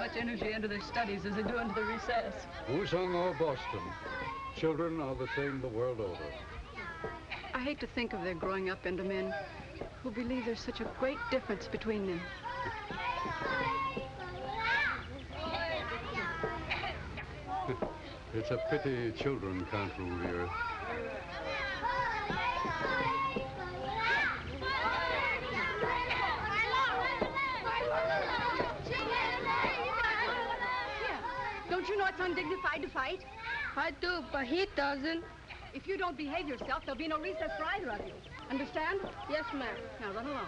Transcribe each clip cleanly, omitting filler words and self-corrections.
much energy into their studies as they do into the recess. Woosung or Boston, children are the same the world over. I hate to think of their growing up into men who believe there's such a great difference between them. It's a pity children can't rule the earth. Don't you know it's undignified to fight? I do, but he doesn't. If you don't behave yourself, there'll be no recess for either of you. Understand? Yes, ma'am. Now run along.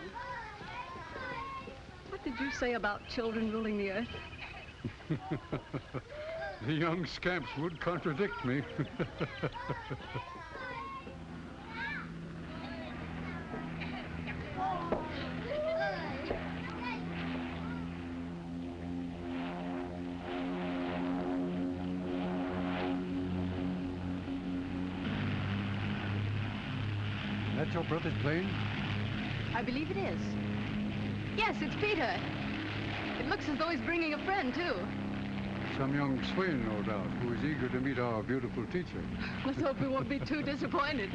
What did you say about children ruling the earth? The young scamps would contradict me. That your brother's plane? I believe it is. Yes, it's Peter. It looks as though he's bringing a friend, too. Some young swain, no doubt, who is eager to meet our beautiful teacher. Let's hope we won't be too disappointed.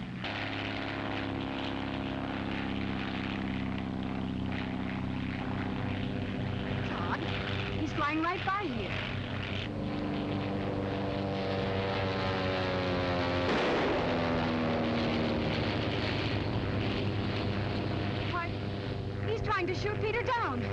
It's odd. He's flying right by here. Why, he's trying to shoot Peter down.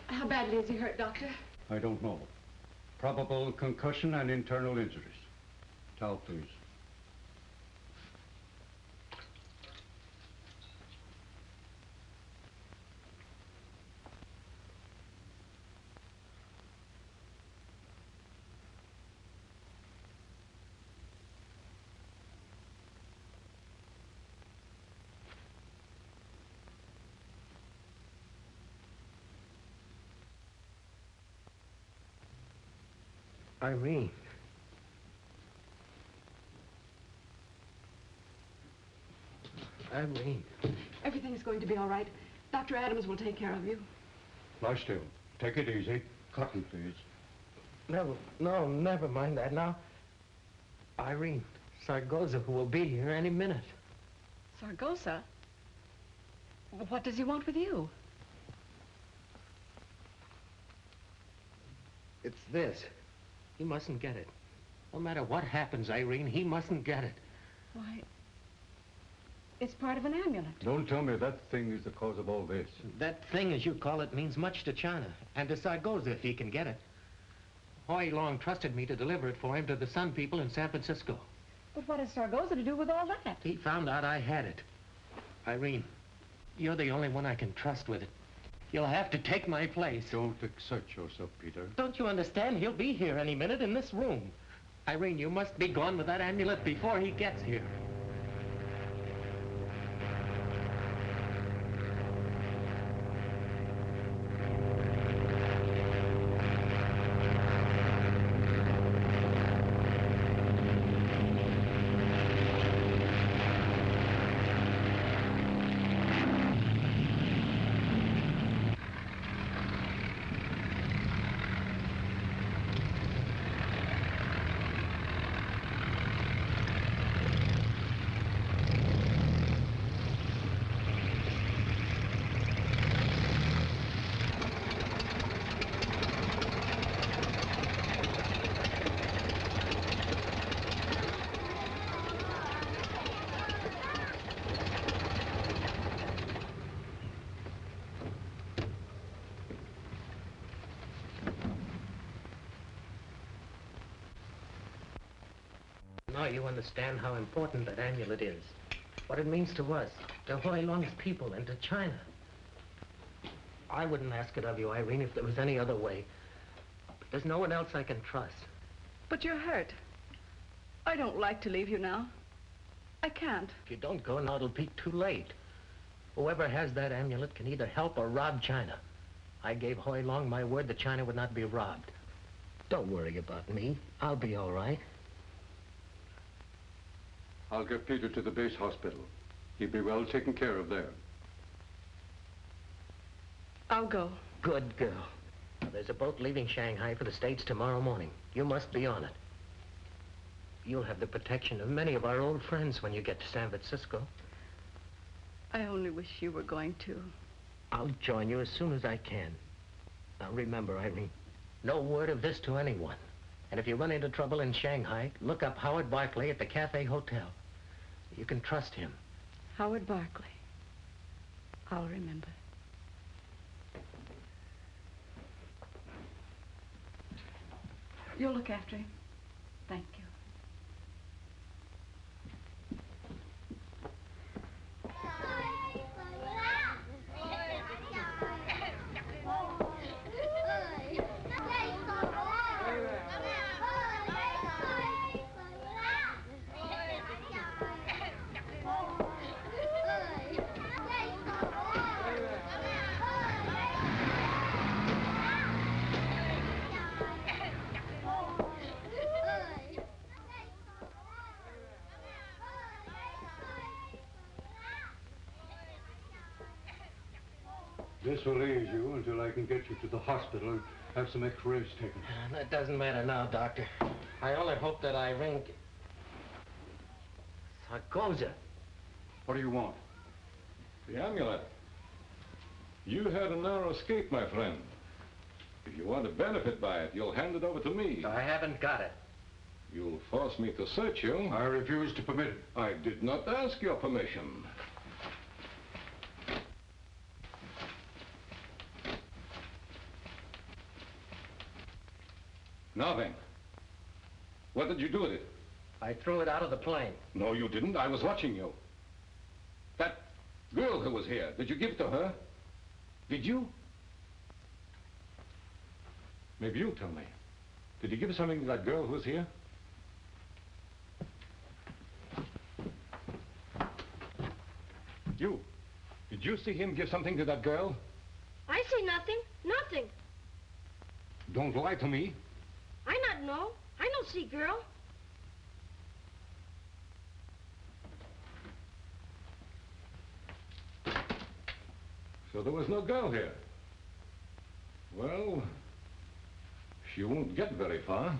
How badly is he hurt, Doctor? I don't know. Probable concussion and internal injuries. Towel, please. Irene. Irene. Everything's going to be all right. Dr. Adams will take care of you. Lie still. Take it easy. Cotton, please. Never mind that now. Irene, Sargoza will be here any minute. Sargoza? What does he want with you? It's this. He mustn't get it. No matter what happens, Irene, he mustn't get it. Why, it's part of an amulet. Don't tell me that thing is the cause of all this. That thing, as you call it, means much to China, and to Sargoza if he can get it. Hoy Long trusted me to deliver it for him to the Sun people in San Francisco. But what has Sargoza to do with all that? He found out I had it. Irene, you're the only one I can trust with it. You'll have to take my place. Don't exert yourself, Peter. Don't you understand? He'll be here any minute in this room. Irene, you must be gone with that amulet before he gets here. now you understand how important that amulet is. What it means to us, to Hoi Long's people, and to China. I wouldn't ask it of you, Irene, if there was any other way. But there's no one else I can trust. But you're hurt. I don't like to leave you now. I can't. If you don't go, now it'll be too late. Whoever has that amulet can either help or rob China. I gave Hoi Long my word that China would not be robbed. Don't worry about me. I'll be all right. I'll get Peter to the base hospital. He'll be well taken care of there. I'll go. Good girl. Now, there's a boat leaving Shanghai for the States tomorrow morning. You must be on it. You'll have the protection of many of our old friends when you get to San Francisco. I only wish you were going to. I'll join you as soon as I can. Now remember, Irene, no word of this to anyone. And if you run into trouble in Shanghai, look up Howard Barclay at the Cafe Hotel. You can trust him. Howard Barclay. I'll remember. You'll look after him. Thank you. This will ease you until I can get you to the hospital and have some x-rays taken. That doesn't matter now, Doctor. I only hope that Irene... Sargoza. What do you want? The amulet. You had a narrow escape, my friend. If you want to benefit by it, you'll hand it over to me. I haven't got it. You'll force me to search you. I refuse to permit it. I did not ask your permission. Nothing. What did you do with it? I threw it out of the plane. No, you didn't. I was watching you. That girl who was here, did you give it to her? Did you? Maybe you tell me. Did you give something to that girl who was here? You. Did you see him give something to that girl? I see nothing. Nothing. Don't lie to me. I not know. I no see girl. So there was no girl here. Well, she won't get very far.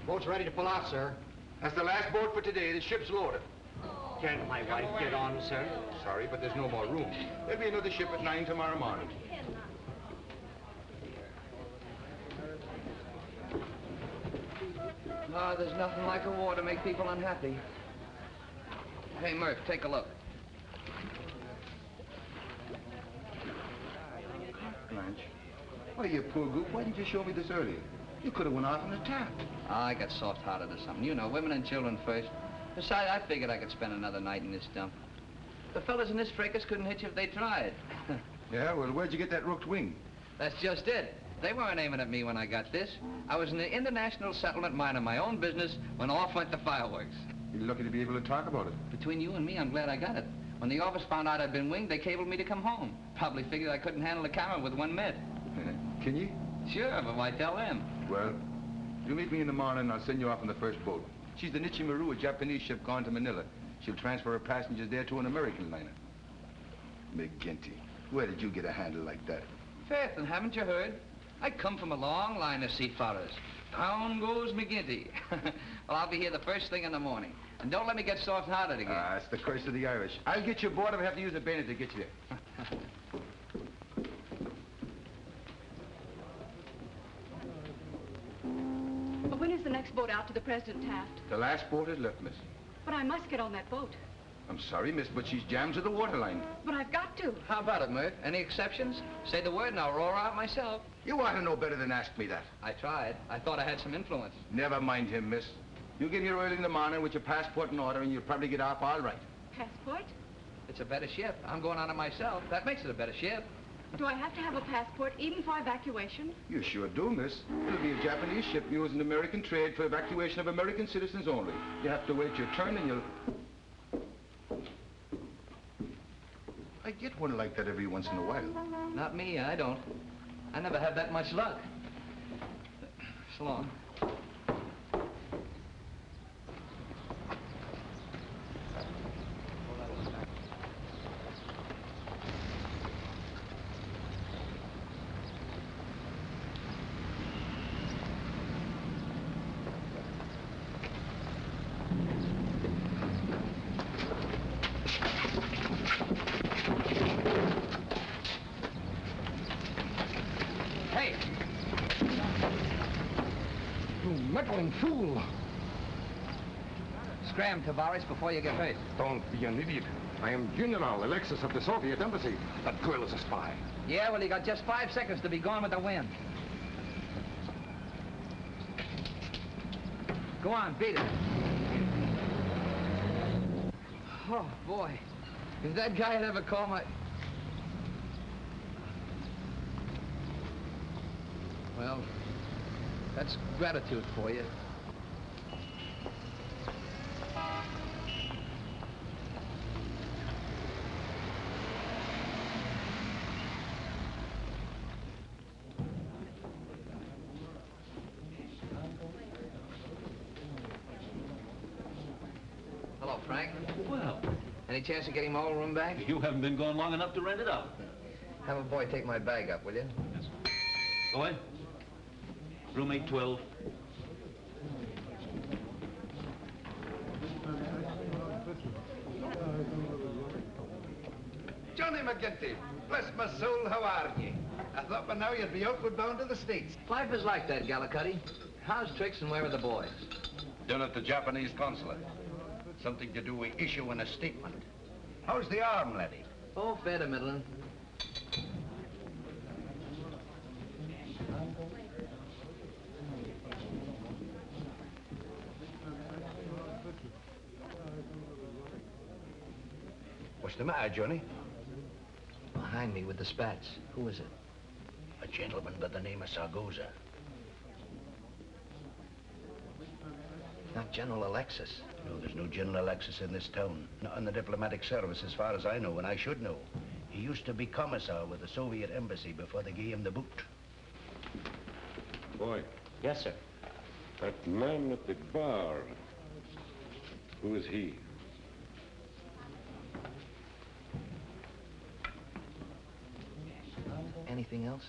Boat's ready to pull out, sir. That's the last boat for today. The ship's loaded. Can't my wife get on, sir? Sorry, but there's no more room. There'll be another ship at 9 tomorrow morning. No, there's nothing like a war to make people unhappy. Hey, Murph, take a look. Blanche. Oh, you poor goop. Why didn't you show me this earlier? You could have went out and attacked. I got soft-hearted or something. You know, women and children first. Besides, I figured I could spend another night in this dump. The fellas in this fracas couldn't hit you if they tried. Yeah, well, where'd you get that rooked wing? That's just it. They weren't aiming at me when I got this. I was in the international settlement minding my own business when off went the fireworks. You're lucky to be able to talk about it. Between you and me, I'm glad I got it. When the office found out I'd been winged, they cabled me to come home. Probably figured I couldn't handle the camera with one mitt. Can you? Sure, but why tell them? Well, you meet me in the morning and I'll send you off on the first boat. She's the Nichimaru, a Japanese ship gone to Manila. She'll transfer her passengers there to an American liner. McGinty, where did you get a handle like that? Faith, and haven't you heard? I come from a long line of seafarers. Down goes McGinty. Well, I'll be here the first thing in the morning. And don't let me get soft-hearted again. Ah, it's the curse of the Irish. I'll get you aboard if I have to use a bayonet to get you there. But when is the next boat out to the President Taft? The last boat is left, miss. But I must get on that boat. I'm sorry, miss, but she's jammed to the waterline. But I've got to. How about it, Murph? Any exceptions? Say the word and I'll roar out myself. You ought to know better than ask me that. I tried. I thought I had some influence. Never mind him, miss. You get here early in the morning with your passport in order and you'll probably get off all right. Passport? It's a better ship. I'm going on it myself. That makes it a better ship. Do I have to have a passport even for evacuation? You sure do, miss. It'll be a Japanese ship using American trade for evacuation of American citizens only. You have to wait your turn and you'll... I get one like that every once in a while. Not me, I don't. I never had that much luck. So long. Fool! Scram, Tavares, before you get hurt. Don't be an idiot. I am General Alexis of the Soviet Embassy. That girl is a spy. Yeah, well, you got just 5 seconds to be gone with the wind. Go on, beat it. Oh, boy. If that guy had ever called my... Well, that's gratitude for you. Hello, Frank. Well, Any chance of getting my old room back? you haven't been gone long enough to rent it out. Have a boy take my bag up, will you? Yes. Boy, room 812. Johnny McGinty, bless my soul, how are ye? I thought by now you'd be outward bound to the States. Life is like that, Gallicuddy. How's Trix and where are the boys? Done at the Japanese consulate. Something to do with issuing a statement. How's the arm, laddie? Oh, fair to middling. What's the matter, Johnny? Behind me with the spats. Who is it? A gentleman by the name of Sargoza. Not General Alexis. No, there's no General Alexis in this town. Not in the diplomatic service, as far as I know, and I should know. He used to be commissar with the Soviet embassy before they gave him the boot. Boy, Yes, sir. that man at the bar, who is he? Anything else?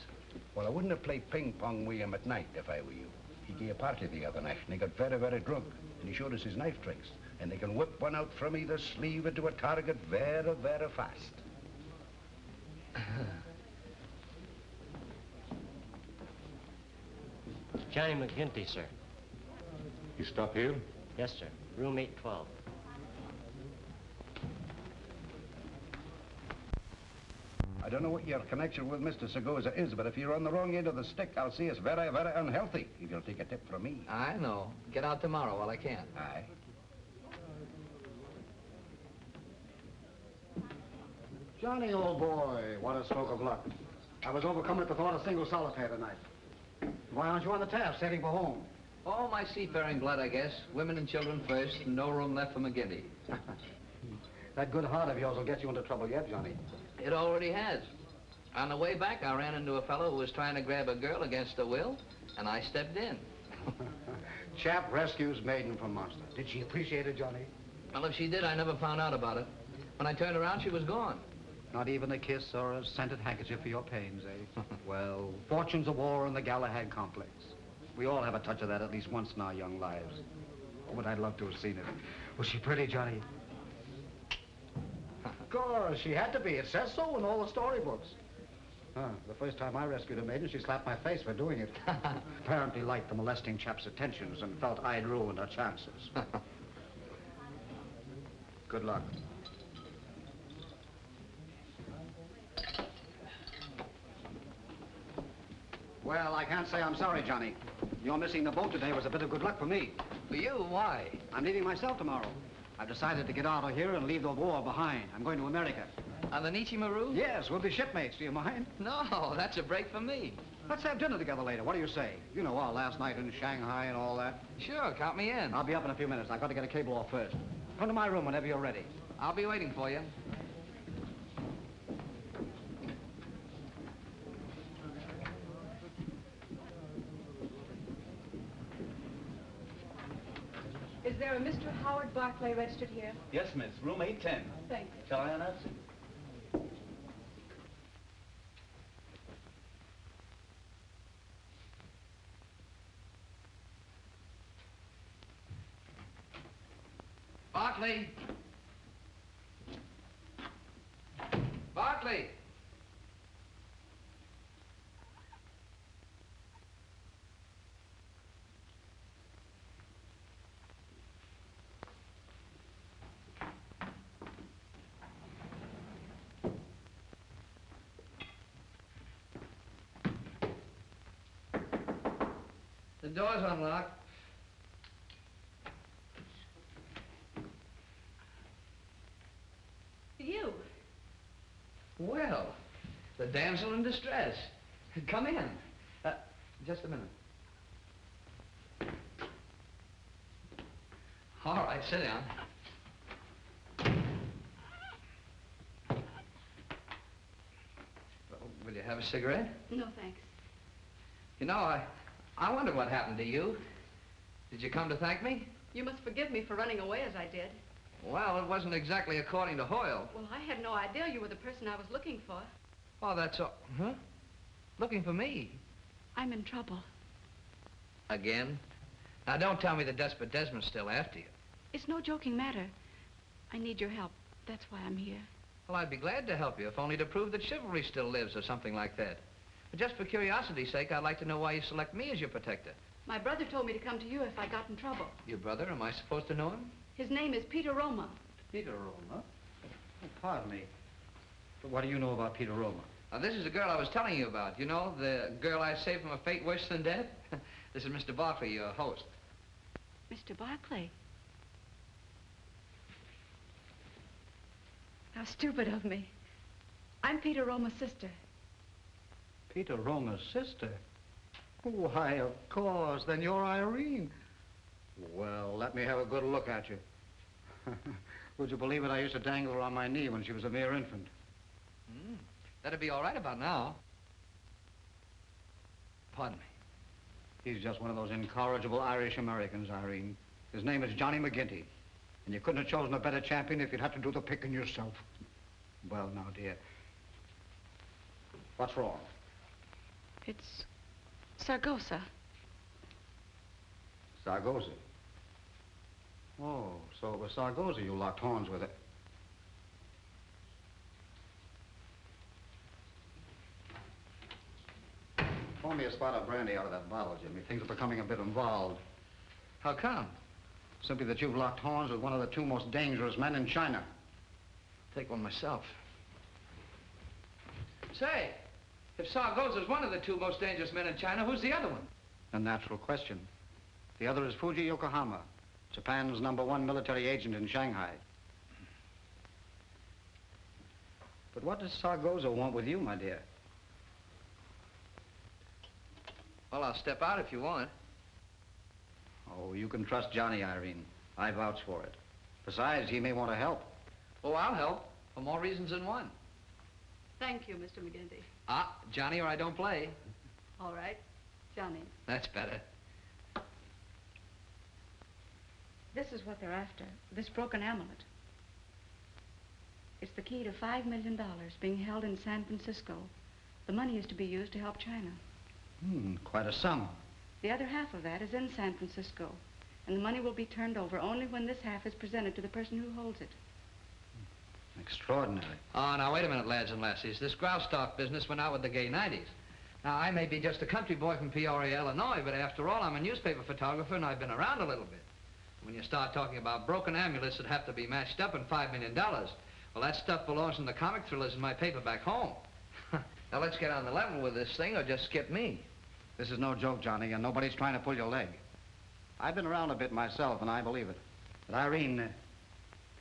Well, I wouldn't have played ping-pong with him at night if I were you. He gave a party the other night, and he got very, very drunk. And he showed us his knife tricks. And they can whip one out from either sleeve into a target very, very fast. Johnny McGinty, sir. You stop here? Yes, sir. Room 812. I don't know what your connection with Mr. Sargoza is, but if you're on the wrong end of the stick, I'll say it's very, very unhealthy, if you'll take a tip from me. I know. Get out tomorrow while I can. Aye. Johnny, old boy, what a stroke of luck. I was overcome at the thought of single solitaire tonight. Why aren't you on the taff, sailing for home? Oh, my seafaring blood, I guess. Women and children first, and no room left for McGinty. That good heart of yours will get you into trouble yet, Johnny. It already has. On the way back, I ran into a fellow who was trying to grab a girl against her will, and I stepped in. Chap rescues maiden from monster. Did she appreciate it, Johnny? Well, if she did, I never found out about it. When I turned around, she was gone. Not even a kiss or a scented handkerchief for your pains, eh? Well, fortunes of war and the Galahad complex. We all have a touch of that at least once in our young lives. Oh, but I'd love to have seen it. Was she pretty, Johnny? Of course, she had to be. It says so in all the storybooks. The first time I rescued a maiden, she slapped my face for doing it. Apparently liked the molesting chap's attentions and felt I'd ruined her chances. Good luck. Well, I can't say I'm sorry, Johnny. Your missing the boat today was a bit of good luck for me. For you? Why? I'm leaving myself tomorrow. I've decided to get out of here and leave the war behind. I'm going to America. On the Nichi Maru? Yes, we'll be shipmates. Do you mind? No, that's a break for me. Let's have dinner together later. What do you say? You know, our last night in Shanghai and all that. Sure, count me in. I'll be up in a few minutes. I've got to get a cable off first. Come to my room whenever you're ready. I'll be waiting for you. Is there a Mr. Howard Barclay registered here? Yes, miss. Room 810. Thank you. Shall I announce it? Barclay! Barclay! The door's unlocked. You? Well, the damsel in distress. Come in. Just a minute. All right, sit down. Will you have a cigarette? No, thanks. You know, I wonder what happened to you. Did you come to thank me? You must forgive me for running away as I did. Well, it wasn't exactly according to Hoyle. Well, I had no idea you were the person I was looking for. Oh, that's all. Huh? Looking for me? I'm in trouble. Again? Now, don't tell me the Desperate Desmond's still after you. It's no joking matter. I need your help. That's why I'm here. Well, I'd be glad to help you, if only to prove that chivalry still lives or something like that. But just for curiosity's sake, I'd like to know why you select me as your protector. My brother told me to come to you if I got in trouble. Your brother? Am I supposed to know him? His name is Peter Roma. Peter Roma? Oh, pardon me. But what do you know about Peter Roma? Now, this is the girl I was telling you about. You know, the girl I saved from a fate worse than death? This is Mr. Barclay, your host. Mr. Barclay? How stupid of me. I'm Peter Roma's sister. Peter Roma's sister? Why, of course. Then you're Irene. Well, let me have a good look at you. Would you believe it? I used to dangle her on my knee when she was a mere infant. That'd be all right about now. Pardon me. He's just one of those incorrigible Irish Americans, Irene. His name is Johnny McGinty. And you couldn't have chosen a better champion if you'd had to do the picking yourself. Well, now, dear. What's wrong? It's Sargosa. Sargosa? Oh, so it was Sargosa you locked horns with it. Pour me a spot of brandy out of that bottle, Jimmy. Things are becoming a bit involved. How come? Simply that you've locked horns with one of the two most dangerous men in China. Take one myself. Say, if Sargosa's one of the two most dangerous men in China, who's the other one? A natural question. The other is Fuji Yokohama, Japan's #1 military agent in Shanghai. But But what does Sargoza want with you, my dear? Well, I'll step out if you want. Oh, you can trust Johnny, Irene. I vouch for it. Besides, he may want to help. Oh, I'll help, for more reasons than one. Thank you, Mr. McGinty. Ah, Johnny or I don't play. All right, Johnny. That's better. This is what they're after, this broken amulet. It's the key to $5 million being held in San Francisco. The money is to be used to help China. Quite a sum. The other half of that is in San Francisco, and the money will be turned over only when this half is presented to the person who holds it. Extraordinary. Oh, now, wait a minute, lads and lassies. This grouse stock business went out with the gay 90s. Now, I may be just a country boy from Peoria, Illinois, but after all, I'm a newspaper photographer, and I've been around a little bit. When you start talking about broken amulets that have to be matched up in $5 million, well, that stuff belongs in the comic thrillers in my paper back home. Now, let's get on the level with this thing or just skip me. This is no joke, Johnny, and nobody's trying to pull your leg. I've been around a bit myself, and I believe it. But Irene,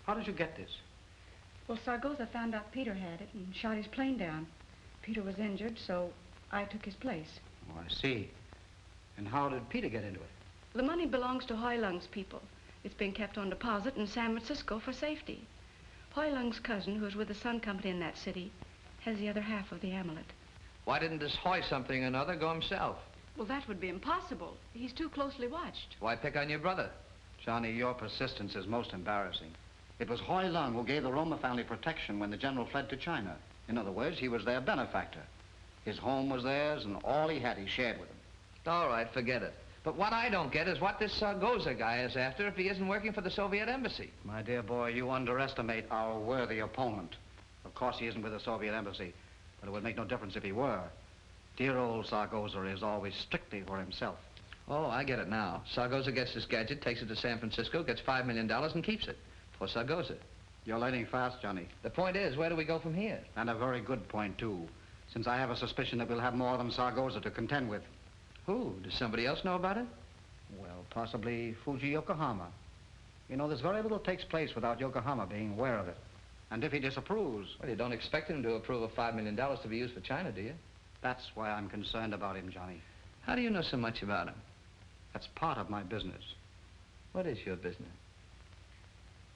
how did you get this? Well, Sargoza found out Peter had it and shot his plane down. Peter was injured, so I took his place. Oh, I see. And how did Peter get into it? The money belongs to Hoi Lung's people. It's being kept on deposit in San Francisco for safety. Hoi Lung's cousin, who's with the Sun Company in that city, has the other half of the amulet. Why didn't this Hoy something or another go himself? Well, that would be impossible. He's too closely watched. Why pick on your brother? Johnny, your persistence is most embarrassing. It was Hoi Lung who gave the Roma family protection when the general fled to China. In other words, he was their benefactor. His home was theirs, and all he had he shared with them. All right, forget it. But what I don't get is what this Sargoza guy is after if he isn't working for the Soviet embassy. My dear boy, you underestimate our worthy opponent. Of course, he isn't with the Soviet embassy, but it would make no difference if he were. Dear old Sargoza is always strictly for himself. Oh, I get it now. Sargoza gets this gadget, takes it to San Francisco, gets $5 million and keeps it. For Sargoza. You're learning fast, Johnny. The point is, where do we go from here? And a very good point, too, since I have a suspicion that we'll have more than Sargoza to contend with. Who? Does somebody else know about it? Well, possibly Fuji Yokohama. You know, there's very little takes place without Yokohama being aware of it. And if he disapproves... Well, you don't expect him to approve of $5 million to be used for China, do you? That's why I'm concerned about him, Johnny. How do you know so much about him? That's part of my business. What is your business?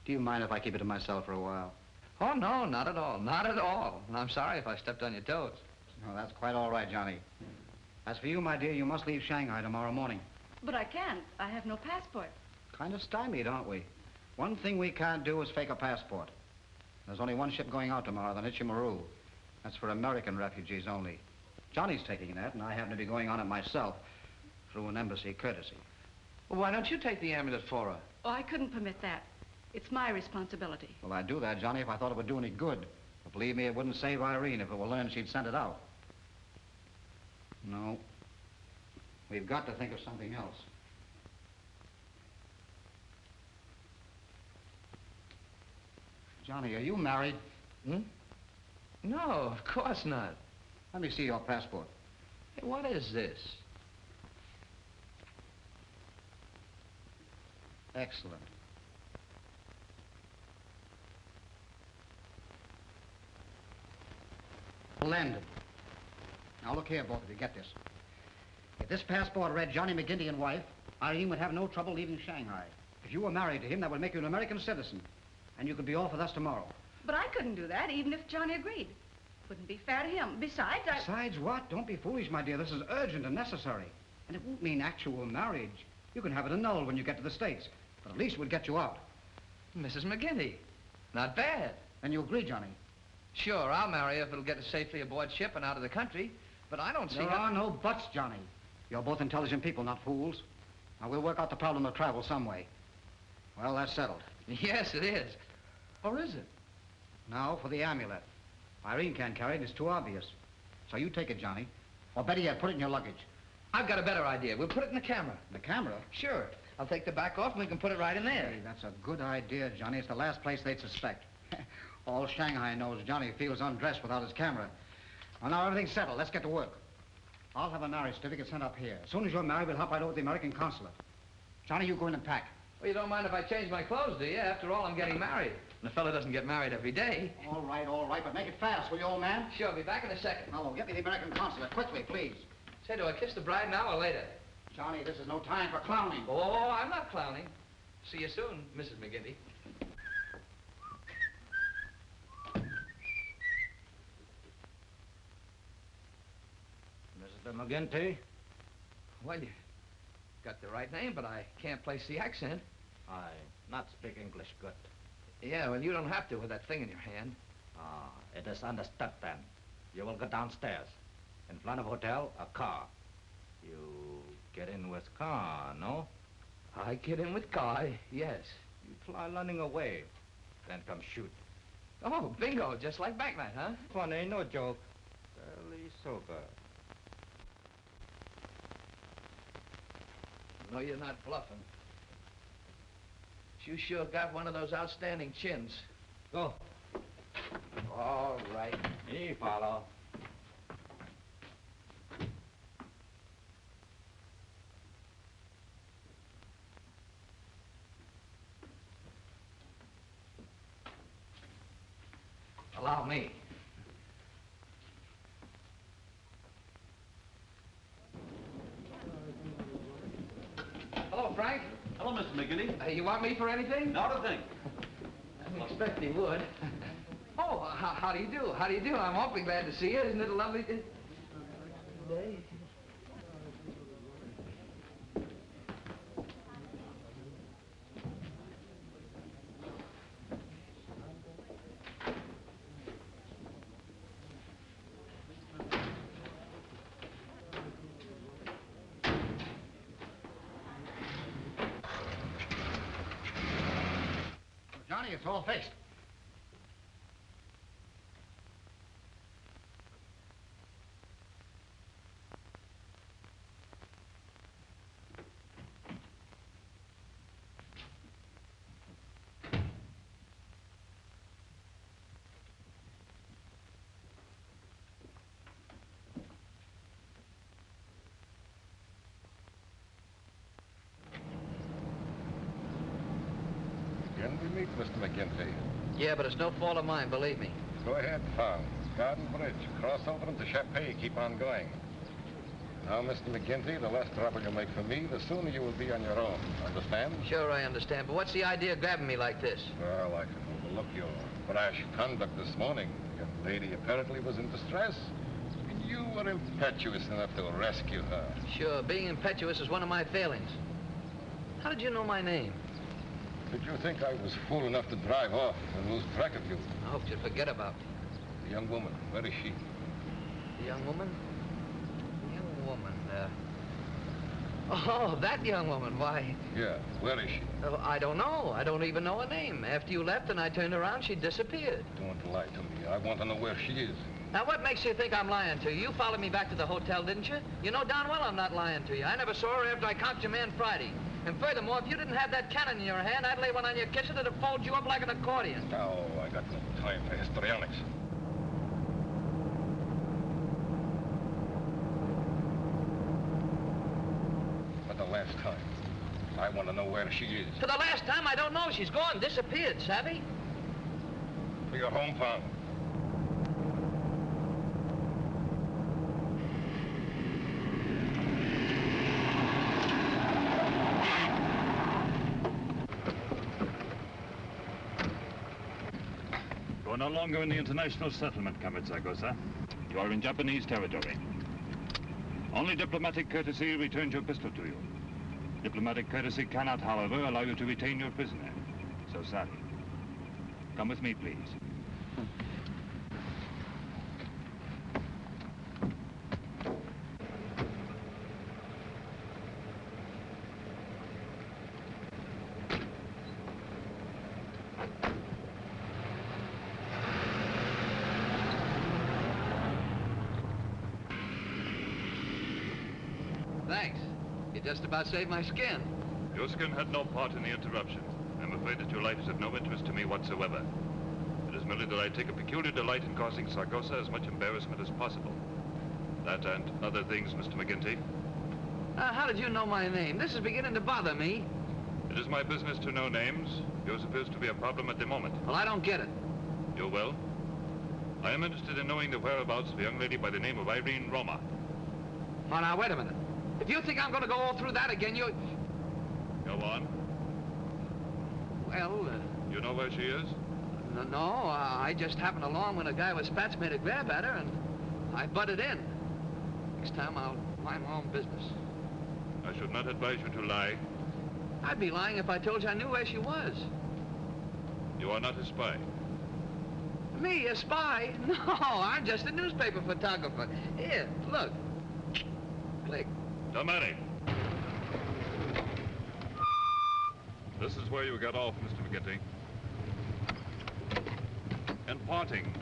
Do you mind if I keep it to myself for a while? Oh, no, not at all. Not at all. And I'm sorry if I stepped on your toes. No, that's quite all right, Johnny. As for you, my dear, you must leave Shanghai tomorrow morning. But I can't. I have no passport. Kind of stymied, aren't we? One thing we can't do is fake a passport. There's only one ship going out tomorrow, the Nichi Maru. That's for American refugees only. Johnny's taking that, and I happen to be going on it myself through an embassy courtesy. Well, why don't you take the amulet for her? Oh, I couldn't permit that. It's my responsibility. Well, I'd do that, Johnny, if I thought it would do any good. But believe me, it wouldn't save Irene if it were learned she'd sent it out. No. We've got to think of something else. Johnny, are you married? Hmm? No, of course not. Let me see your passport. Hey, what is this? Excellent. Landon. Now look here, both of you, get this. If this passport read Johnny McGinty and wife, Irene would have no trouble leaving Shanghai. If you were married to him, that would make you an American citizen. And you could be off with us tomorrow. But I couldn't do that, even if Johnny agreed. Wouldn't be fair to him. Besides, Besides what? Don't be foolish, my dear. This is urgent and necessary. And it won't mean actual marriage. You can have it annulled when you get to the States. But at least it would get you out. Mrs. McGinty. Not bad. And you agree, Johnny? Sure, I'll marry her if it'll get us safely aboard ship and out of the country. But I don't see There are no buts, Johnny. You're both intelligent people, not fools. Now, we'll work out the problem of travel some way. Well, that's settled. Yes, it is. Or is it? Now for the amulet. Irene can't carry it. It's too obvious. So you take it, Johnny. Or better yet, put it in your luggage. I've got a better idea. We'll put it in the camera. The camera? Sure. I'll take the back off and we can put it right in there. Hey, that's a good idea, Johnny. It's the last place they'd suspect. All Shanghai knows Johnny feels undressed without his camera. Well, now everything's settled. Let's get to work. I'll have a marriage certificate sent up here. As soon as you're married, we'll hop right over to the American consulate. Johnny, you go in and pack. Well, you don't mind if I change my clothes, do you? After all, I'm getting married. And a fella doesn't get married every day. All right, but make it fast, will you, old man? Sure, I'll be back in a second. Oh, get me the American consulate, quickly, please. Say, do I kiss the bride now or later? Johnny, this is no time for clowning. Oh, I'm not clowning. See you soon, Mrs. McGinty. Mr. McGinty? Well, you got the right name, but I can't place the accent. I not speak English good. Yeah, well, you don't have to with that thing in your hand. Ah, it is understood then. You will go downstairs. In front of hotel, a car. You get in with car, no? I get in with car, yes. You fly running away, then come shoot. Oh, bingo, just like back night, huh? Funny, no joke. Fairly sober. No, you're not bluffing. You sure got one of those outstanding chins. Go. All right. Me follow. Allow me. Hello, Frank. Hello, Mr. McGinty. You want me for anything? Not a thing. I didn't expect he would. Oh, how do you do? How do you do? I'm awfully glad to see you. Isn't it a lovely day? Johnny, it's all fixed. Again we meet, Mr. McGinty. Yeah, but it's no fault of mine, believe me. Go ahead, Tom. Garden Bridge. Cross over into Chappé. Keep on going. Now, Mr. McGinty, the less trouble you make for me, the sooner you will be on your own. Understand? Sure, I understand. But what's the idea of grabbing me like this? Well, I can overlook your brash conduct this morning. The young lady apparently was in distress. And you were impetuous enough to rescue her. Sure, being impetuous is one of my failings. How did you know my name? Did you think I was fool enough to drive off and lose track of you? I hope you'd forget about me. The young woman, where is she? The young woman? The young woman, Oh, that young woman, why? Yeah, where is she? Oh, I don't know. I don't even know her name. After you left and I turned around, she disappeared. Don't lie to me. I want to know where she is. Now, what makes you think I'm lying to you? You followed me back to the hotel, didn't you? You know darn well I'm not lying to you. I never saw her after I conked your man Friday. And furthermore, if you didn't have that cannon in your hand, I'd lay one on your kitchen that'd fold you up like an accordion. Oh, I got no time for histrionics. For the last time, I want to know where she is. For the last time, I don't know. She's gone, disappeared, savvy? To your home farm. You are no longer in the international settlement, Kamitsago-san. You are in Japanese territory. Only diplomatic courtesy returns your pistol to you. Diplomatic courtesy cannot, however, allow you to retain your prisoner. So sorry. Come with me, please. Thanks. You just about saved my skin. Your skin had no part in the interruption. I'm afraid that your life is of no interest to me whatsoever. It is merely that I take a peculiar delight in causing Sargosa as much embarrassment as possible. That and other things, Mr. McGinty. How did you know my name? This is beginning to bother me. It It is my business to know names. Yours appears to be a problem at the moment. Well, I don't get it. You will? I am interested in knowing the whereabouts of a young lady by the name of Irene Roma. Oh, now, wait a minute. If you think I'm going to go all through that again, you... Go on. Well, You know where she is? no, I just happened along when a guy with spats made a grab at her, and I butted in. Next time, I'll mind my own business. I should not advise you to lie. I'd be lying if I told you I knew where she was. You are not a spy. Me, a spy? No, I'm just a newspaper photographer. Here, look. Click. Domenic. This is where you got off, Mr. McGinty. In parting,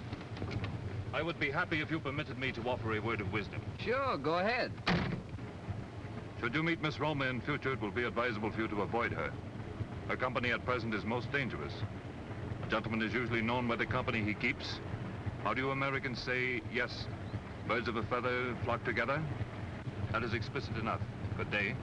I would be happy if you permitted me to offer a word of wisdom. Sure, go ahead. Should you meet Miss Roma in future, it will be advisable for you to avoid her. Her company at present is most dangerous. A gentleman is usually known by the company he keeps. How do you Americans say, yes, birds of a feather flock together? That is explicit enough. Good day.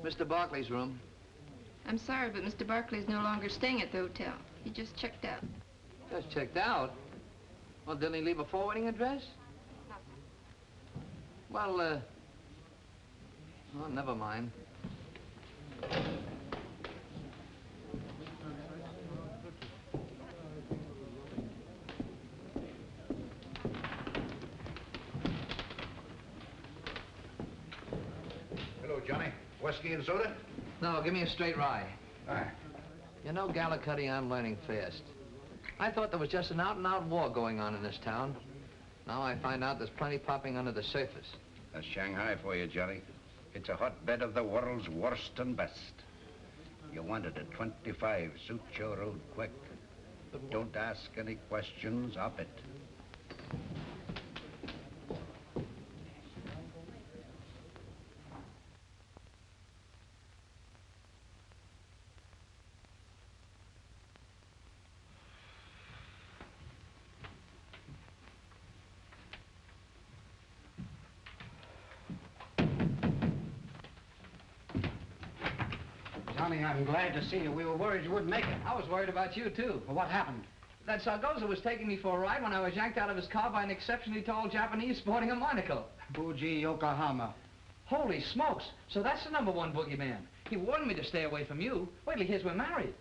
Mr. Barclay's room. I'm sorry, but Mr. Barclay's no longer staying at the hotel. He just checked out. Just checked out? Well, didn't he leave a forwarding address? Well, oh, never mind. Hello, Johnny. Whiskey and soda? No, give me a straight rye. All right. You know, Gallicuddy, I'm learning fast. I thought there was just an out-and-out war going on in this town. Now I find out there's plenty popping under the surface. That's Shanghai for you, Johnny. It's a hotbed of the world's worst and best. You wanted a 25, suit your road quick. But don't ask any questions of it. Johnny, I'm glad to see you. We were worried you wouldn't make it. I was worried about you, too. Well, what happened? That Sargoza was taking me for a ride when I was yanked out of his car by an exceptionally tall Japanese sporting a monocle. Fuji, Yokohama. Holy smokes. So that's the #1 boogeyman. He warned me to stay away from you. Wait till he hears we're married.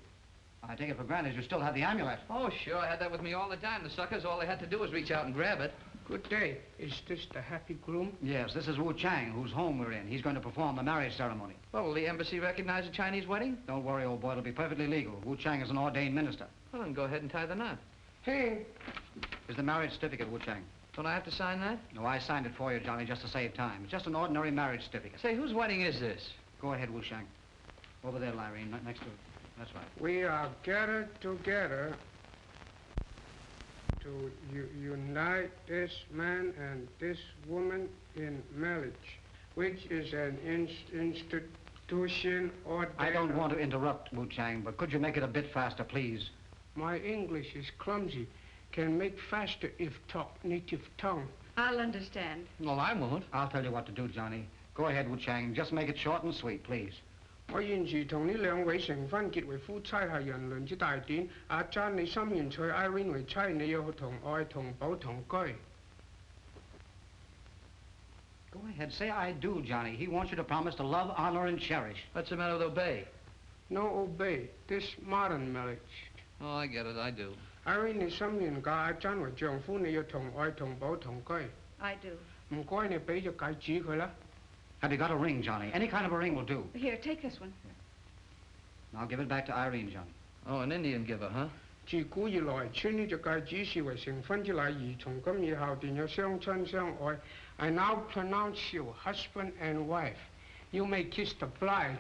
I take it for granted you still have the amulet. Oh, sure. I had that with me all the time. The suckers, all they had to do was reach out and grab it. Good day. Is this the happy groom? Yes, this is Wu Chang, whose home we're in. He's going to perform the marriage ceremony. Well, will the embassy recognize a Chinese wedding? Don't worry, old boy. It'll be perfectly legal. Wu Chang is an ordained minister. Well, then go ahead and tie the knot. Hey. Is the marriage certificate, Wu Chang? Don't I have to sign that? No, I signed it for you, Johnny, just to save time. It's just an ordinary marriage certificate. Say, whose wedding is this? Go ahead, Wu Chang. Over there, Lyrene, right next to it. That's right. We are gathered together to unite this man and this woman in marriage, which is an institution ordained... I don't want to interrupt, Wu Chang, but could you make it a bit faster, please? My English is clumsy. Can make faster if talk native tongue. I'll understand. Well, I won't. I'll tell you what to do, Johnny. Go ahead, Wu Chang. Just make it short and sweet, please. 我現時同呢兩位成婚結為夫妻係人倫之大典。阿珍，你心願娶 Irene 為妻，你要同愛同保同居。Go ahead, say I do, Johnny. He wants you to promise to love, honor, and cherish. What's the matter with obey? No obey. This modern marriage. Oh, I get it. I do. Irene 你心願嫁阿珍為丈夫，你要同愛同保同居。I do. 唔該，你俾隻戒指佢啦。Have you got a ring, Johnny? Any kind of a ring will do. Here, take this one. I'll give it back to Irene, Johnny. Oh, an Indian giver, huh? 自古以來，穿呢隻戒指視為成婚之禮儀，從今以後便有相親相愛。I now pronounce you husband and wife. You may kiss the bride.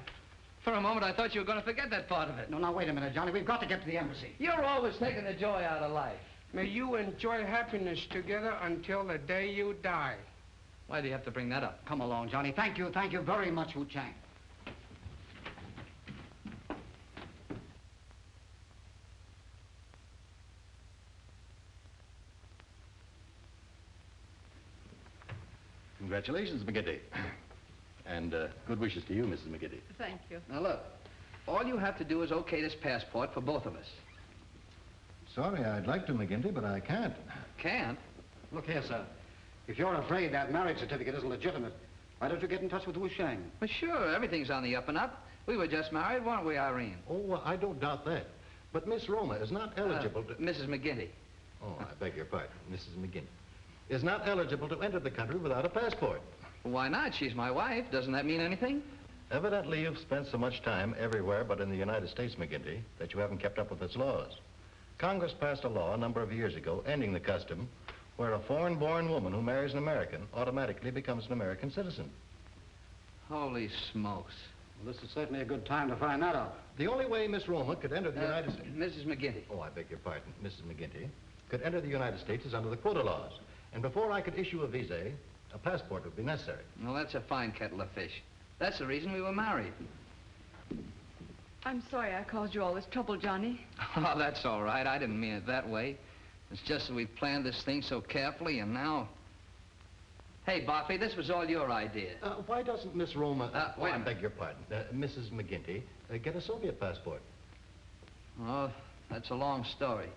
For a moment, I thought you were going to forget that part of it. No, now, wait a minute, Johnny. We've got to get to the embassy. You're always taking the joy out of life. May you enjoy happiness together until the day you die. Why do you have to bring that up? Come along, Johnny. Thank you very much, Wu Chang. Congratulations, McGinty. And good wishes to you, Mrs. McGinty. Thank you. Now, look, all you have to do is okay this passport for both of us. Sorry, I'd like to, McGinty, but I can't. Can't? Look here, sir. If you're afraid that marriage certificate isn't legitimate, why don't you get in touch with Wu Shang? Well, sure, everything's on the up and up. We were just married, weren't we, Irene? Oh, I don't doubt that. But Miss Roma is not eligible to... Mrs. McGinty. Oh, I beg your pardon, Mrs. McGinty. Is not eligible to enter the country without a passport. Why not? She's my wife. Doesn't that mean anything? Evidently, you've spent so much time everywhere but in the United States, McGinty, that you haven't kept up with its laws. Congress passed a law a number of years ago ending the custom where a foreign-born woman who marries an American automatically becomes an American citizen. Holy smokes. Well, this is certainly a good time to find that out. The only way Miss Roma could enter the United States... Mrs. McGinty. Oh, I beg your pardon, Mrs. McGinty, could enter the United States is under the quota laws. And before I could issue a visa, a passport would be necessary. Well, that's a fine kettle of fish. That's the reason we were married. I'm sorry I caused you all this trouble, Johnny. Oh, that's all right. I didn't mean it that way. It's just that we've planned this thing so carefully, and now... Hey, Boffy, this was all your idea. Why doesn't Miss Roma... wait a I minute. beg your pardon. Mrs. McGinty, get a Soviet passport. Oh, that's a long story.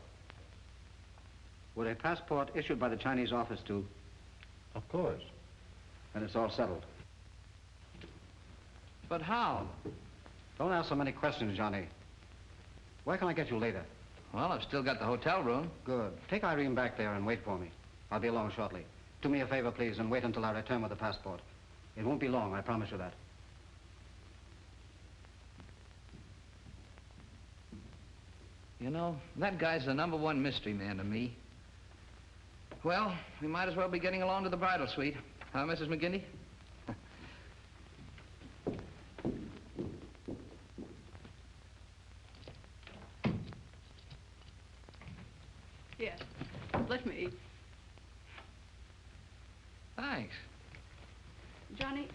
With a passport issued by the Chinese office, too? Of course. Then it's all settled. But how? Don't ask so many questions, Johnny. Where can I get you later? Well, I've still got the hotel room. Good. Take Irene back there and wait for me. I'll be along shortly. Do me a favor, please, and wait until I return with the passport. It won't be long, I promise you that. You know, that guy's the #1 mystery man to me. Well, we might as well be getting along to the bridal suite. Huh, Mrs. McGinty? Here, let me eat. Thanks. Johnny,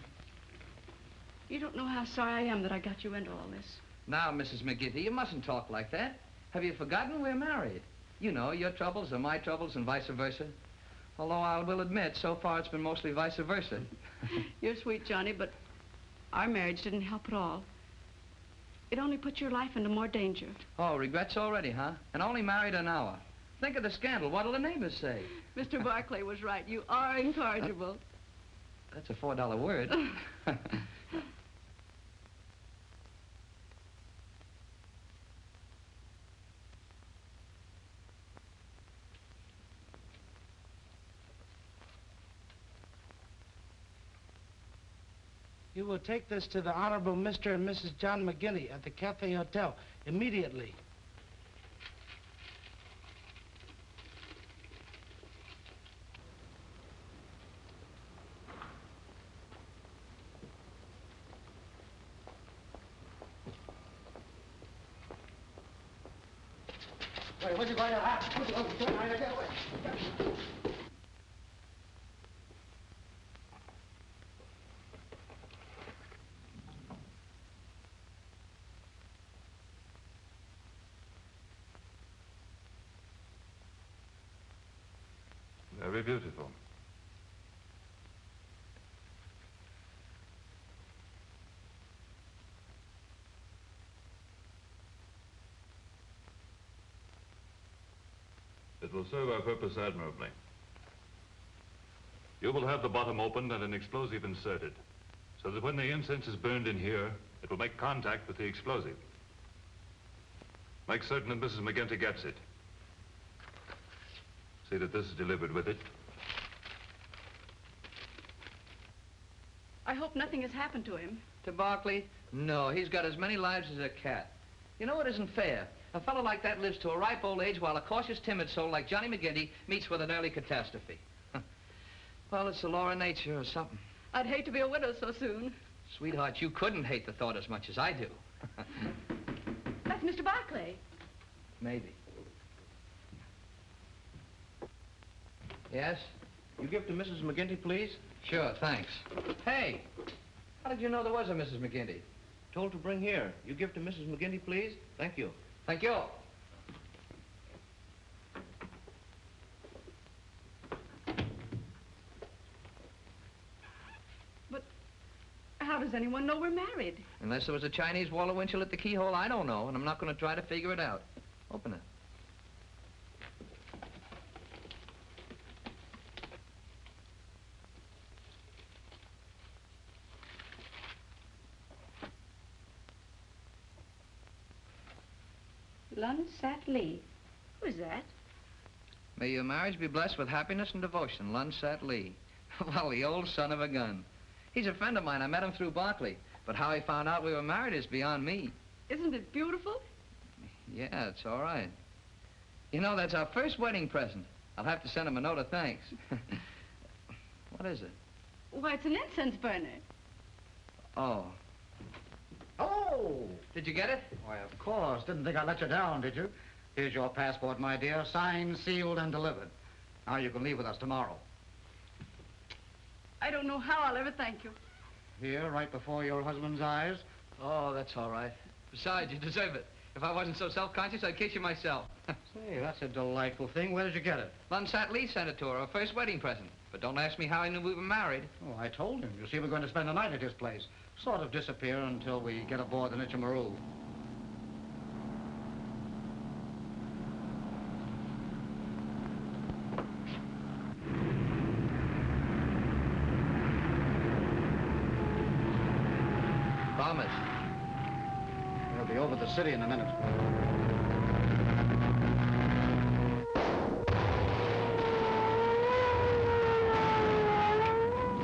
you don't know how sorry I am that I got you into all this. Now, Mrs. McGinty, you mustn't talk like that. Have you forgotten we're married? You know, your troubles are my troubles and vice versa. Although I will admit, so far it's been mostly vice versa. You're sweet, Johnny, but our marriage didn't help at all. It only put your life into more danger. Oh, regrets already, huh? And only married an hour. Think of the scandal. What'll the neighbors say? Mr. Barclay was right. You are incorrigible. That's a $4 word. You will take this to the Honorable Mr. and Mrs. John McGinty at the Cafe Hotel immediately. Wait, what's it going to happen? What's it going to happen? Get away. Very beautiful. It will serve our purpose admirably. You will have the bottom opened and an explosive inserted, so that when the incense is burned in here, it will make contact with the explosive. Make certain that Mrs. McGinty gets it. See that this is delivered with it. I hope nothing has happened to him. To Barclay? No, he's got as many lives as a cat. You know, it isn't fair. A fellow like that lives to a ripe old age while a cautious, timid soul like Johnny McGinty meets with an early catastrophe. Well, it's the law of nature or something. I'd hate to be a widow so soon. Sweetheart, you couldn't hate the thought as much as I do. That's Mr. Barclay. Maybe. Yes? You give to Mrs. McGinty, please? Sure, thanks. Hey, how did you know there was a Mrs. McGinty? Told to bring here. You give to Mrs. McGinty, please? Thank you. Thank you. But how does anyone know we're married? Unless there was a Chinese Walter Winchell at the keyhole, I don't know, and I'm not going to try to figure it out. Open it. Lun Sat Lee. Who is that? May your marriage be blessed with happiness and devotion, Lun Sat Lee. Well, the old son of a gun. He's a friend of mine. I met him through Barclay. But how he found out we were married is beyond me. Isn't it beautiful? Yeah, it's all right. You know, that's our first wedding present. I'll have to send him a note of thanks. What is it? Why, it's an incense burner. Oh. Oh! Did you get it? Why, of course. Didn't think I'd let you down, did you? Here's your passport, my dear. Signed, sealed, and delivered. Now you can leave with us tomorrow. I don't know how I'll ever thank you. Here, right before your husband's eyes. Oh, that's all right. Besides, you deserve it. If I wasn't so self-conscious, I'd kiss you myself. Say, that's a delightful thing. Where did you get it? Lun Sat Lee sent it to her, her first wedding present. But don't ask me how he knew we were married. Oh, I told him. You see, we're going to spend the night at his place. Sort of disappear until we get aboard the Nichimaru. Promise. We'll be over the city in a minute.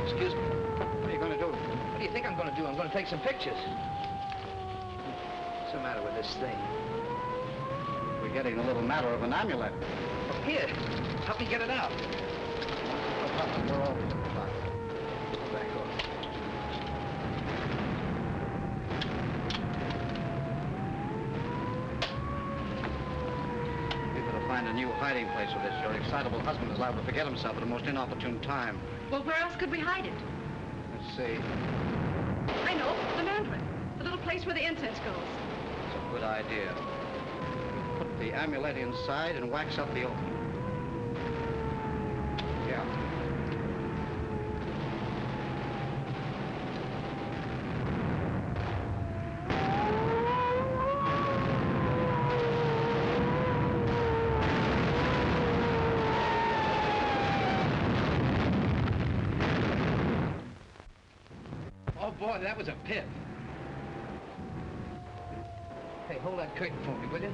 Excuse me. What are you going to do? What do you think I'm going to do? I'm going to take some pictures. What's the matter with this thing? We're getting a little matter of an amulet. Oh, here. Help me get it out. We're all back off. Find a new hiding place for this. Your excitable husband is liable to forget himself at a most inopportune time. Well, where else could we hide it? Let's see. I know, the Mandarin. The little place where the incense goes. It's a good idea. Put the amulet inside and wax up the opening. Yeah. Boy, that was a pip. Hey, hold that curtain for me, will you?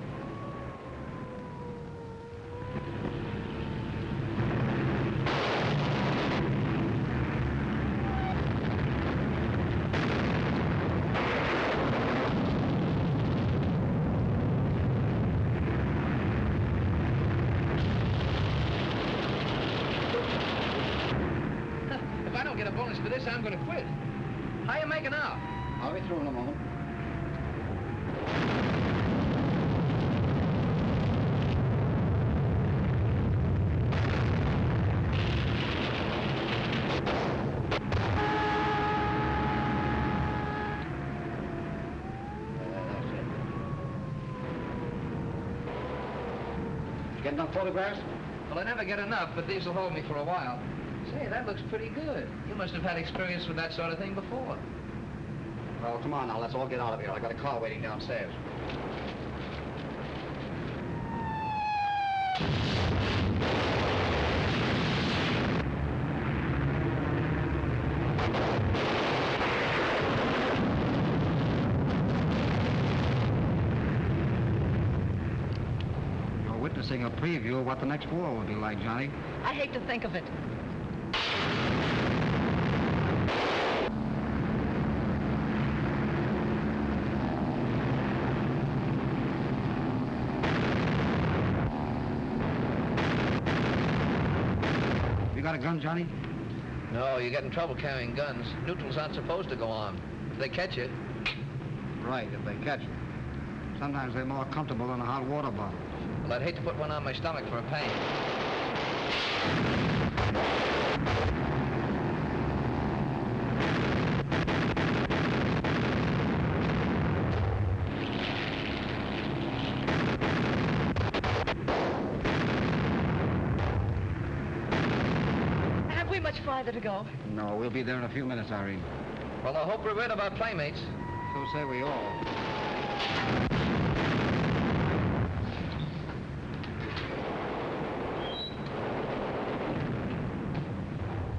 If I don't get a bonus for this, I'm going to quit. How you making out? I'll be through in a moment. You get enough photographs? Well, I never get enough, but these will hold me for a while. Say, that looks pretty good. You must have had experience with that sort of thing before. Well, come on now, let's all get out of here. I got a car waiting downstairs. You're witnessing a preview of what the next war will be like, Johnny. I hate to think of it. got a gun, Johnny? No, you get in trouble carrying guns. Neutrals aren't supposed to go armed. If they catch you... Right, if they catch you. Sometimes they're more comfortable than a hot water bottle. Well, I'd hate to put one on my stomach for a pain. Have we much farther to go? No, we'll be there in a few minutes, Irene. Well, I hope we're rid of our playmates. So say we all.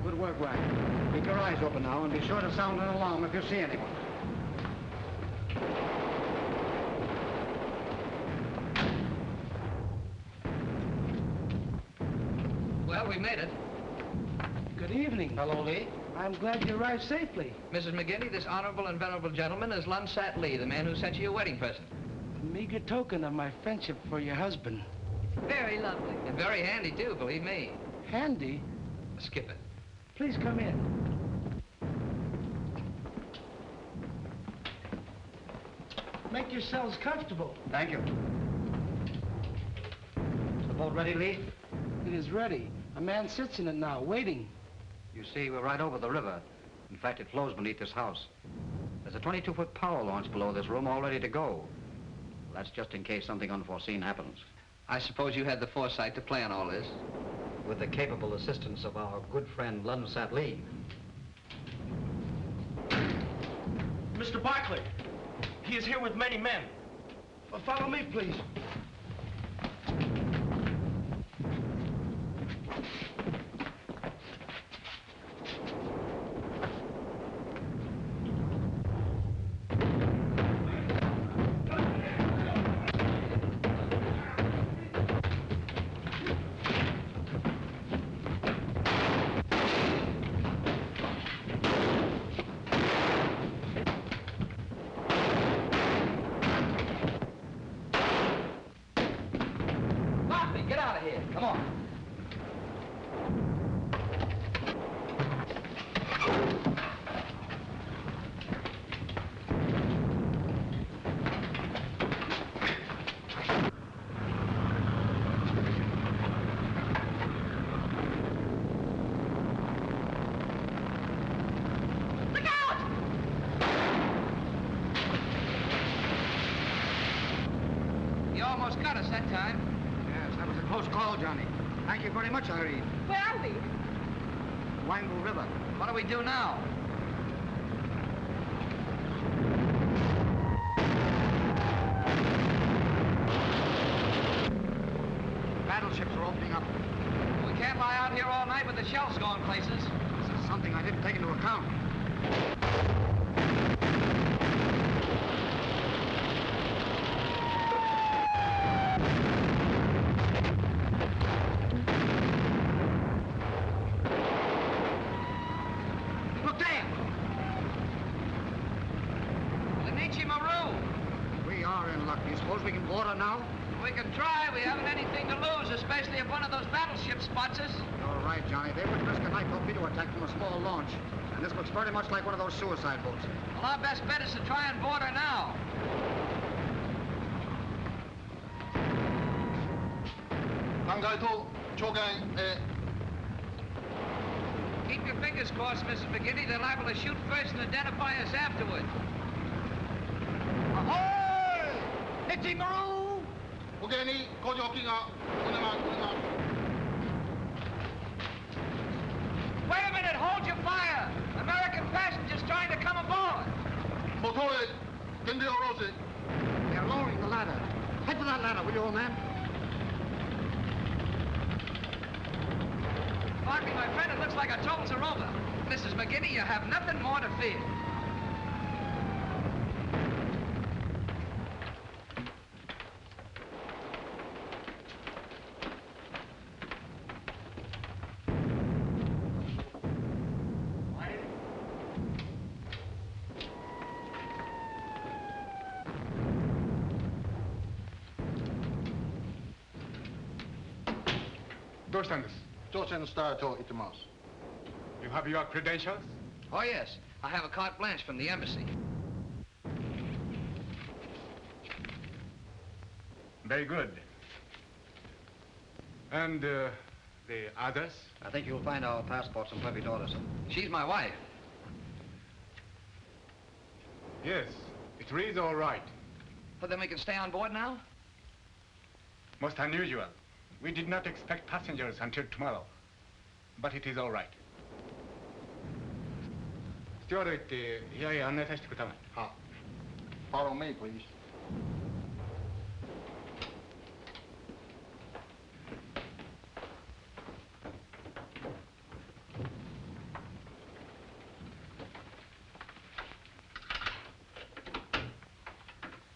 Good work, Wagner. Keep your eyes open now and be sure to sound an alarm if you see anyone. Well, we made it. Good evening. Hello, Lee. I'm glad you arrived safely. Mrs. McGinty, this honorable and venerable gentleman is Lunsat Lee, the man who sent you your wedding present. A meager token of my friendship for your husband. Very lovely. And very handy, too, believe me. Handy? Skip it. Please come in. Make yourselves comfortable. Thank you. Is the boat ready, Lee? It is ready. A man sits in it now, waiting. You see, we're right over the river. In fact, it flows beneath this house. There's a 22-foot power launch below this room all ready to go. Well, that's just in case something unforeseen happens. I suppose you had the foresight to plan all this. With the capable assistance of our good friend Lunsat Lee. Mr. Barclay, he is here with many men. Follow me, please. Got us that time. Yes, that was a close call, Johnny. Thank you very much, Irene. Where are we? Wangbo River. What do we do now? Battleships are opening up. We can't lie out here all night with the shells going places. This is something I didn't take into account. We can board her now? We can try. We haven't anything to lose, especially if one of those battleships spots us. You're right, Johnny. They wouldn't risk a night torpedo attack from a small launch. And this looks very much like one of those suicide boats. Well, our best bet is to try and board her now. Keep your fingers crossed, Mrs. McGinty. They're liable to shoot first and identify us afterward. Ahoy! Nichi Maru! Wait a minute! Hold your fire! American passengers trying to come aboard! They're lowering the ladder. Head for that ladder, will you, old man? Barkley, my friend, it looks like our troubles are over. Mrs. McGinty, you have nothing more to fear. Dos standards. Точно старто итимас. You have your credentials? Oh, yes. I have a carte blanche from the embassy. Very good. And the others? I think you'll find our passports in perfect order, sir. She's my wife. Yes, it reads all right. Well, then we can stay on board now? Most unusual. We did not expect passengers until tomorrow. But it is all right. Steward, here 안내 사실 그다음에. Follow me, please.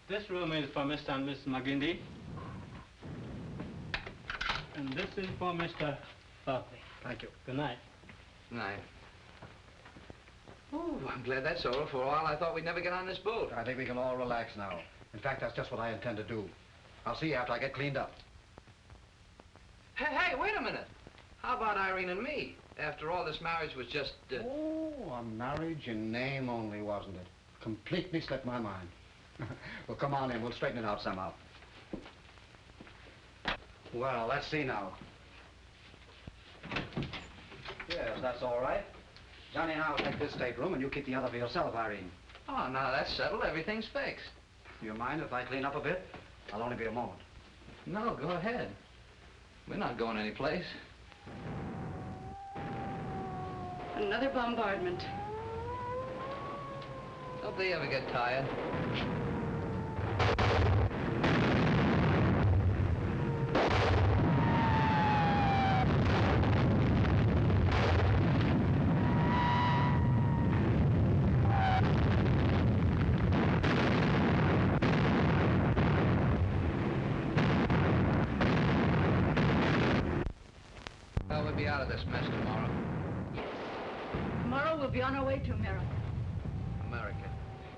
This room is for Mr. and Miss McGinty. And this is for Mr. Barkley. Thank you. Good night. Good night. Oh, I'm glad that's over. For a while, I thought we'd never get on this boat. I think we can all relax now. In fact, that's just what I intend to do. I'll see you after I get cleaned up. Hey, wait a minute. How about Irene and me? After all, this marriage was just... Oh, a marriage in name only, wasn't it? Completely slipped my mind. Well, come on in. We'll straighten it out somehow. Well, let's see now. Yes, that's all right. Johnny and I will take this stateroom, and you keep the other for yourself, Irene. Oh, now that's settled. Everything's fixed. Do you mind if I clean up a bit? I'll only be a moment. No, go ahead. We're not going anyplace. Another bombardment. Don't they ever get tired? Well, we'll be out of this mess tomorrow. Tomorrow we'll be on our way to America. America.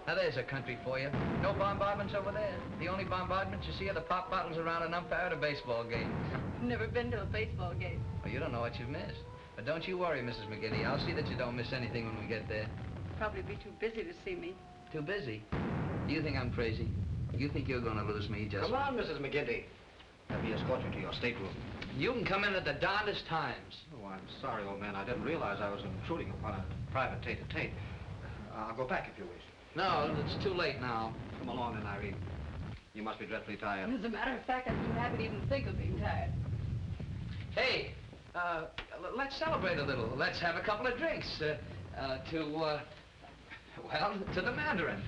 Now, there's a country for you. No bombardments over there. The only bombardments you see are the pop bottles around an umpire at a baseball game. Never been to a baseball game. Well, you don't know what you've missed. But don't you worry, Mrs. McGinty. I'll see that you don't miss anything when we get there. Probably be too busy to see me. Too busy? You think I'm crazy? You think you're going to lose me just... Come on, Mrs. McGinty. Let me escort you to your stateroom. You can come in at the darndest times. Oh, I'm sorry, old man. I didn't realize I was intruding upon a private tete-a-tete. I'll go back if you wish. No, it's too late now. Come along then, Irene. You must be dreadfully tired. As a matter of fact, I'm too happy to even think of being tired. Hey, let's celebrate a little. Let's have a couple of drinks to the Mandarin.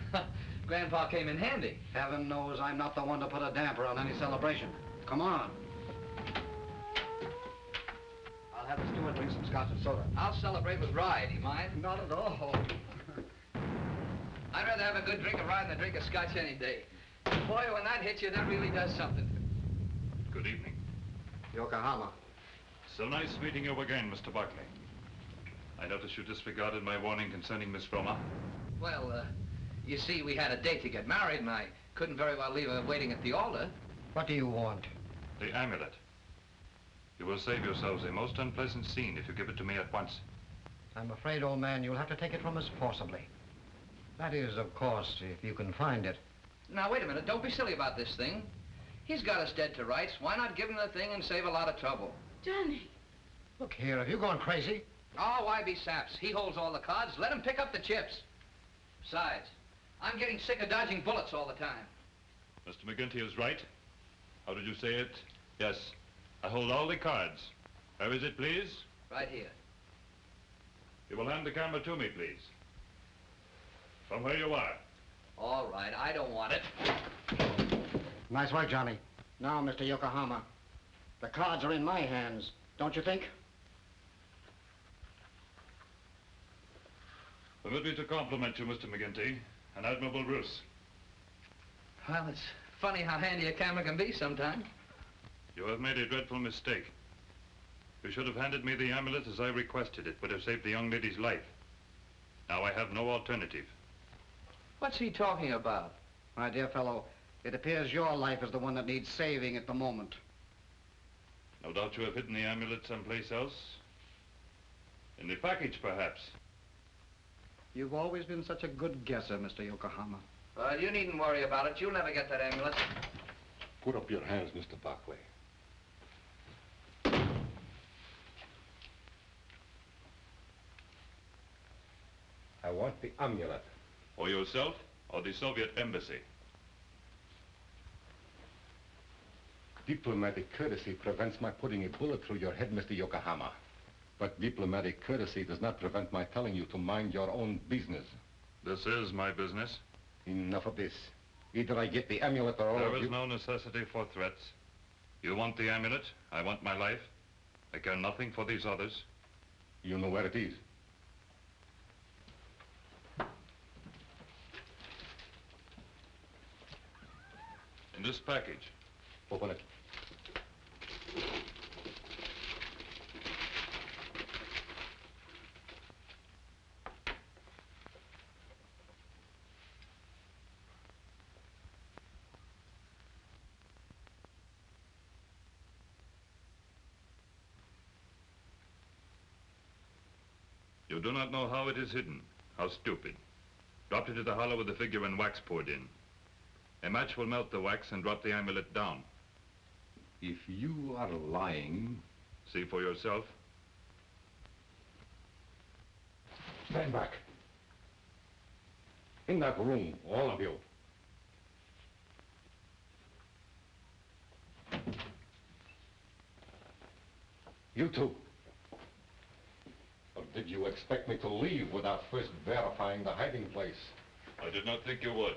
Grandpa came in handy. Heaven knows I'm not the one to put a damper on any celebration. Come on. I'll have the steward bring some scotch and soda. I'll celebrate with rye. Do you mind? Not at all. I'd rather have a good drink of rye than a drink of scotch any day. Boy, when that hits you, that really does something. Good evening. Yokohama. So nice meeting you again, Mr. Buckley. I notice you disregarded my warning concerning Miss Roma. Well, you see, we had a date to get married, and I couldn't very well leave her waiting at the altar. What do you want? The amulet. You will save yourselves a most unpleasant scene if you give it to me at once. I'm afraid, old man, you'll have to take it from us forcibly. That is, of course, if you can find it. Now, wait a minute. Don't be silly about this thing. He's got us dead to rights. Why not give him the thing and save a lot of trouble? Johnny. Look here, have you gone crazy? Oh, why be saps? He holds all the cards. Let him pick up the chips. Besides, I'm getting sick of dodging bullets all the time. Mr. McGinty is right. How did you say it? Yes, I hold all the cards. Where is it, please? Right here. You will hand the camera to me, please. From where you are. All right, I don't want it. Nice work, Johnny. Now, Mr. Yokohama, the cards are in my hands, don't you think? Permit me to compliment you, Mr. McGinty. An admirable ruse. Well, it's funny how handy a camera can be sometimes. You have made a dreadful mistake. You should have handed me the amulet as I requested. It would have saved the young lady's life. Now I have no alternative. What's he talking about? My dear fellow, it appears your life is the one that needs saving at the moment. No doubt you have hidden the amulet someplace else. In the package, perhaps. You've always been such a good guesser, Mr. Yokohama. Well, you needn't worry about it. You'll never get that amulet. Put up your hands, Mr. Barclay. I want the amulet. For yourself or the Soviet embassy? Diplomatic courtesy prevents my putting a bullet through your head, Mr. Yokohama. But diplomatic courtesy does not prevent my telling you to mind your own business. This is my business. Enough of this. Either I get the amulet or all of you... There is no necessity for threats. You want the amulet, I want my life. I care nothing for these others. You know where it is. In this package. Open it. You do not know how it is hidden. How stupid. Dropped into the hollow with the figure and wax poured in. A match will melt the wax and drop the amulet down. If you are lying... See for yourself. Stand back. In that room, all of you. You too. Or did you expect me to leave without first verifying the hiding place? I did not think you would.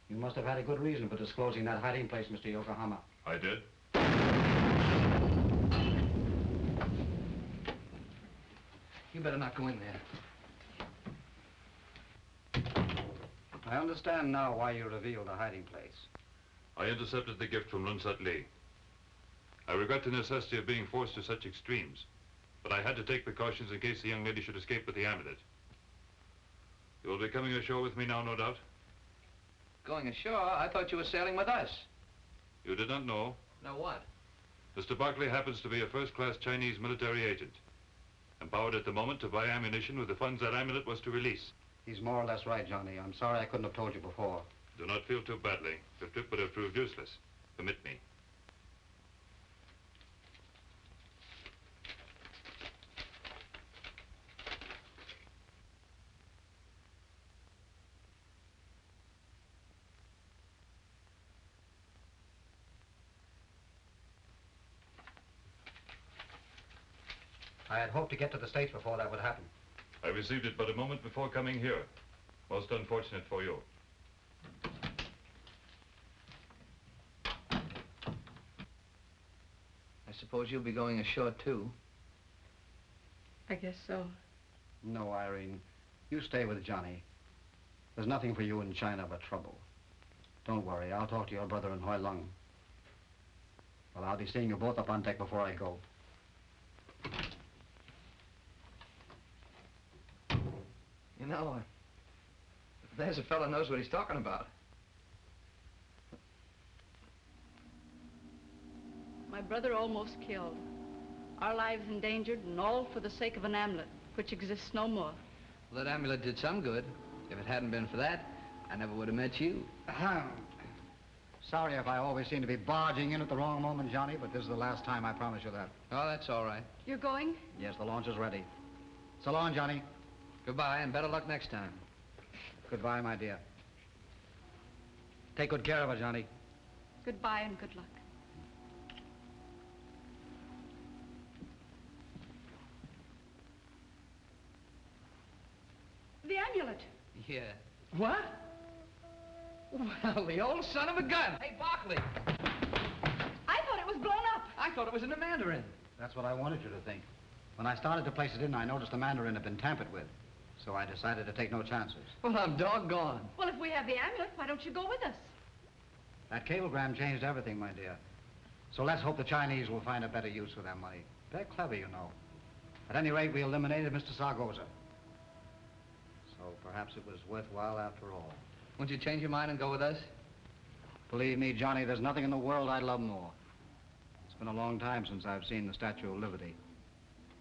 You must have had a good reason for disclosing that hiding place, Mr. Yokohama. I did. You better not go in there. I understand now why you revealed the hiding place. I intercepted the gift from Lunsat Lee. I regret the necessity of being forced to such extremes, but I had to take precautions in case the young lady should escape with the amulet. You will be coming ashore with me now, no doubt? Going ashore? I thought you were sailing with us. You did not know. Know what? Mr. Barclay happens to be a first-class Chinese military agent, empowered at the moment to buy ammunition with the funds that amulet was to release. He's more or less right, Johnny. I'm sorry I couldn't have told you before. Do not feel too badly. The trip would have proved useless. Permit me. I had hoped to get to the States before that would happen. I received it but a moment before coming here. Most unfortunate for you. I suppose you'll be going ashore, too. I guess so. No, Irene. You stay with Johnny. There's nothing for you in China but trouble. Don't worry. I'll talk to your brother in Hoi Lung. Well, I'll be seeing you both up on deck before I go. You know, there's a fellow knows what he's talking about. My brother almost killed. Our lives endangered, and all for the sake of an amulet, which exists no more. Well, that amulet did some good. If it hadn't been for that, I never would have met you. Sorry if I always seem to be barging in at the wrong moment, Johnny, but this is the last time, I promise you that. Oh, that's all right. You're going? Yes, the launch is ready. So long, Johnny. Goodbye, and better luck next time. Goodbye, my dear. Take good care of her, Johnny. Goodbye and good luck. The amulet. Yeah. What? Well, the old son of a gun. Hey, Barkley. I thought it was blown up. I thought it was in the Mandarin. That's what I wanted you to think. When I started to place it in, I noticed the Mandarin had been tampered with. So I decided to take no chances. Well, I'm doggone. Well, if we have the amulet, why don't you go with us? That cablegram changed everything, my dear. So let's hope the Chinese will find a better use for their money. They're clever, you know. At any rate, we eliminated Mr. Sargoza. So perhaps it was worthwhile after all. Won't you change your mind and go with us? Believe me, Johnny, there's nothing in the world I'd love more. It's been a long time since I've seen the Statue of Liberty.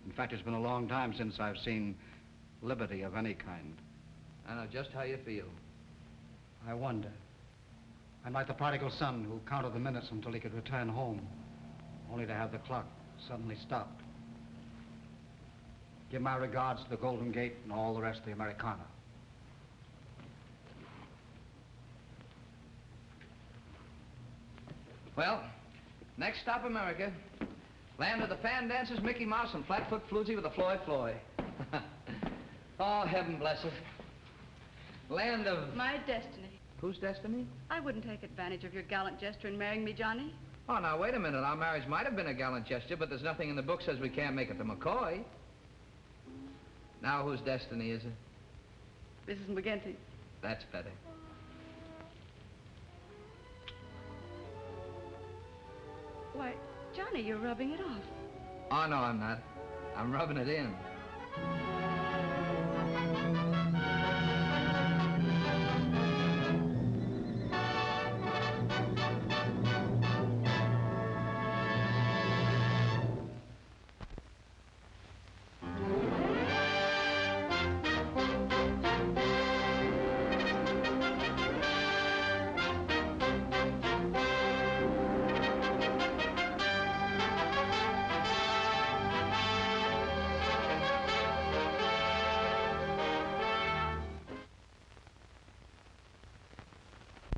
In fact, it's been a long time since I've seen liberty of any kind. I know just how you feel. I wonder. I'm like the prodigal son who counted the minutes until he could return home, only to have the clock suddenly stopped. Give my regards to the Golden Gate and all the rest of the Americana. Well, next stop, America. Land of the fan dancers, Mickey Mouse, and Flatfoot Floozy with a Floy Floy. Oh, heaven bless it. Land of... My destiny. Whose destiny? I wouldn't take advantage of your gallant gesture in marrying me, Johnny. Oh, now, wait a minute. Our marriage might have been a gallant gesture, but there's nothing in the book says we can't make it to McCoy. Now, whose destiny is it? Mrs. McGinty. That's better. Why, Johnny, you're rubbing it off. Oh, no, I'm not. I'm rubbing it in.